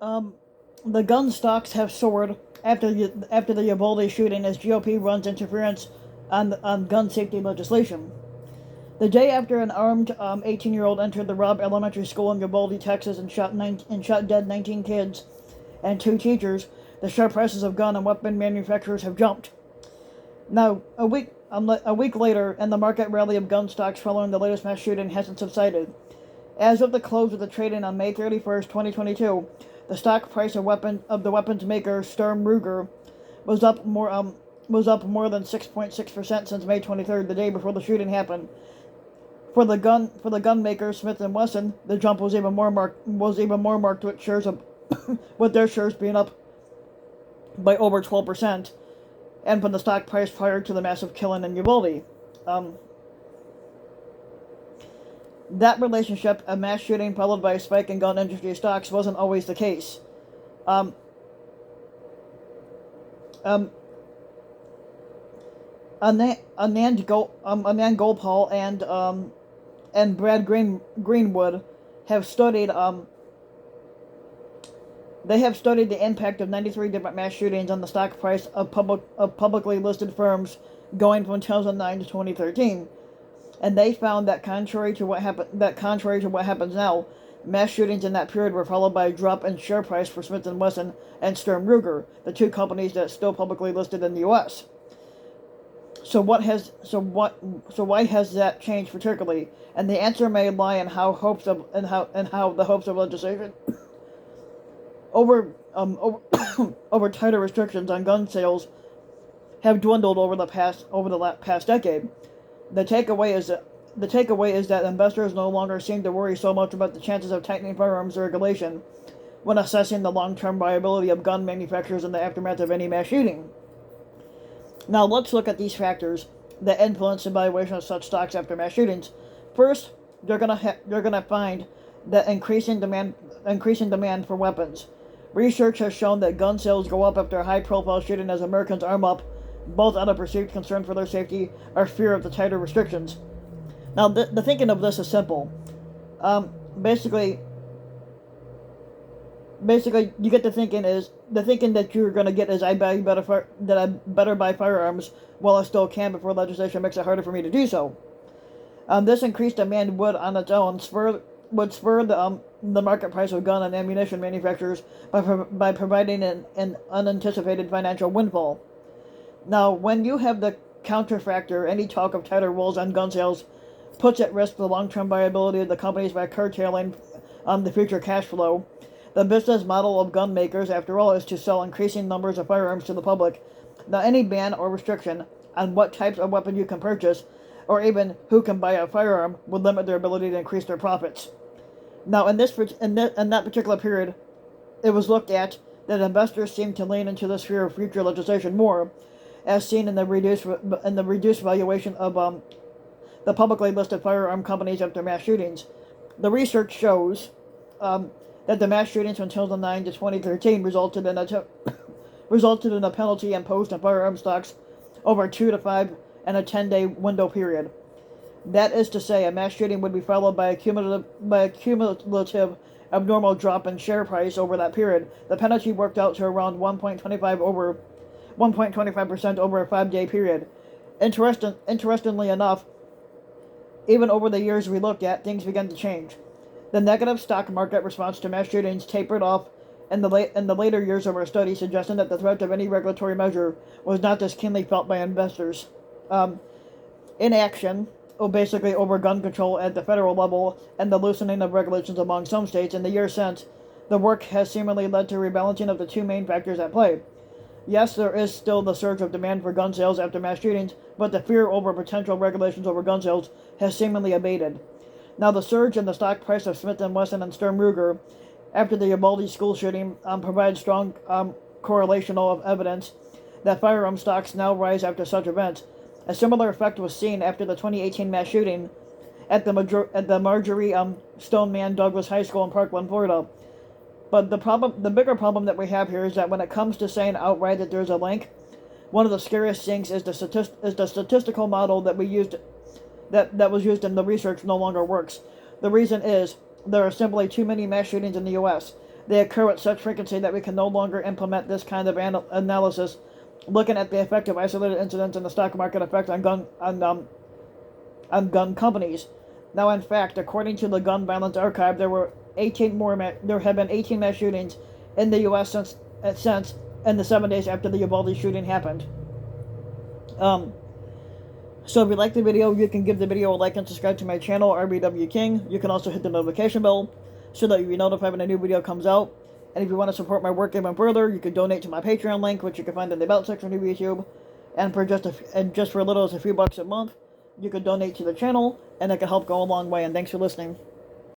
Um, the gun stocks have soared after the Uvalde shooting as GOP runs interference on gun safety legislation. The day after an armed 18-year-old entered the Robb Elementary School in Uvalde, Texas, and shot dead 19 kids and 2 teachers, the sharp prices of gun and weapon manufacturers have jumped. Now, a week later, and the market rally of gun stocks following the latest mass shooting hasn't subsided. As of the close of the trading on May 31st, 2022, the stock price of the weapons maker Sturm Ruger was up more than 6.6% since May 23rd, the day before the shooting happened. For the gun maker Smith and Wesson, the jump was even more marked with their shares being up by over 12%, and from the stock price prior to the massive killing in Uvalde. Um, that relationship, a mass shooting followed by a spike in gun industry stocks, wasn't always the case. Um, um, Anand Gopal and Brad Greenwood have studied they have studied the impact of 93 different mass shootings on the stock price of publicly listed firms going from 2009 to 2013, and they found that contrary to what happens now, mass shootings in that period were followed by a drop in share price for Smith and Wesson and Sturm Ruger, the two companies that are still publicly listed in the U.S. So why has that changed particularly? And the answer may lie in how the hopes of legislation over over tighter restrictions on gun sales have dwindled over the past decade. The takeaway is that investors no longer seem to worry so much about the chances of tightening firearms regulation when assessing the long-term viability of gun manufacturers in the aftermath of any mass shooting. Now let's look at these factors that influence the valuation of such stocks after mass shootings. First, you're gonna find that increasing demand for weapons. Research has shown that gun sales go up after a high-profile shooting as Americans arm up, both out of perceived concern for their safety or fear of the tighter restrictions. Now, the thinking of this is simple. Basically, you get the thinking that you're going to get is I better buy firearms while I still can before legislation makes it harder for me to do so. This increased demand would, on its own, spur the market price of gun and ammunition manufacturers by providing an unanticipated financial windfall. Now, when you have the counterfactor, any talk of tighter rules on gun sales puts at risk the long-term viability of the companies by curtailing the future cash flow. The business model of gun makers, after all, is to sell increasing numbers of firearms to the public. Now, any ban or restriction on what types of weapon you can purchase, or even who can buy a firearm, would limit their ability to increase their profits. Now, in that particular period, it was looked at that investors seemed to lean into this fear of future legislation more, as seen in the reduced valuation of the publicly listed firearm companies after mass shootings. The research shows that the mass shootings from 2009 to 2013 resulted in a penalty imposed on firearm stocks over 2 to 5 and a 10-day window period. That is to say, a mass shooting would be followed by a cumulative abnormal drop in share price over that period. The penalty worked out to around 1.25% over a 5-day period. Interestingly enough, even over the years we looked at, things began to change. The negative stock market response to mass shootings tapered off in the later years of our study, suggesting that the threat of any regulatory measure was not as keenly felt by investors. Inaction, basically over gun control at the federal level and the loosening of regulations among some states in the years since, the work has seemingly led to a rebalancing of the two main factors at play. Yes, there is still the surge of demand for gun sales after mass shootings, but the fear over potential regulations over gun sales has seemingly abated. Now, the surge in the stock price of Smith & Wesson and Sturm Ruger after the Uvalde school shooting provides strong correlational evidence that firearm stocks now rise after such events. A similar effect was seen after the 2018 mass shooting at the Marjorie Stoneman Douglas High School in Parkland, Florida. But the bigger problem that we have here is that when it comes to saying outright that there's a link, one of the scariest things is the statistical model that we used that was used in the research no longer works. The reason is there are simply too many mass shootings in the U.S. They occur at such frequency that we can no longer implement this kind of analysis, looking at the effect of isolated incidents and the stock market effect on gun companies. Now, in fact, according to the Gun Violence Archive, there have been 18 mass shootings in the U.S. since in the 7 days after the Uvalde shooting happened. So if you like the video, you can give the video a like and subscribe to my channel, RBW King. You can also hit the notification bell so that you'll be notified when a new video comes out. And if you want to support my work even further, you can donate to my Patreon link, which you can find in the About section of YouTube. And for just as little as a few bucks a month, you can donate to the channel, and it can help go a long way. And thanks for listening.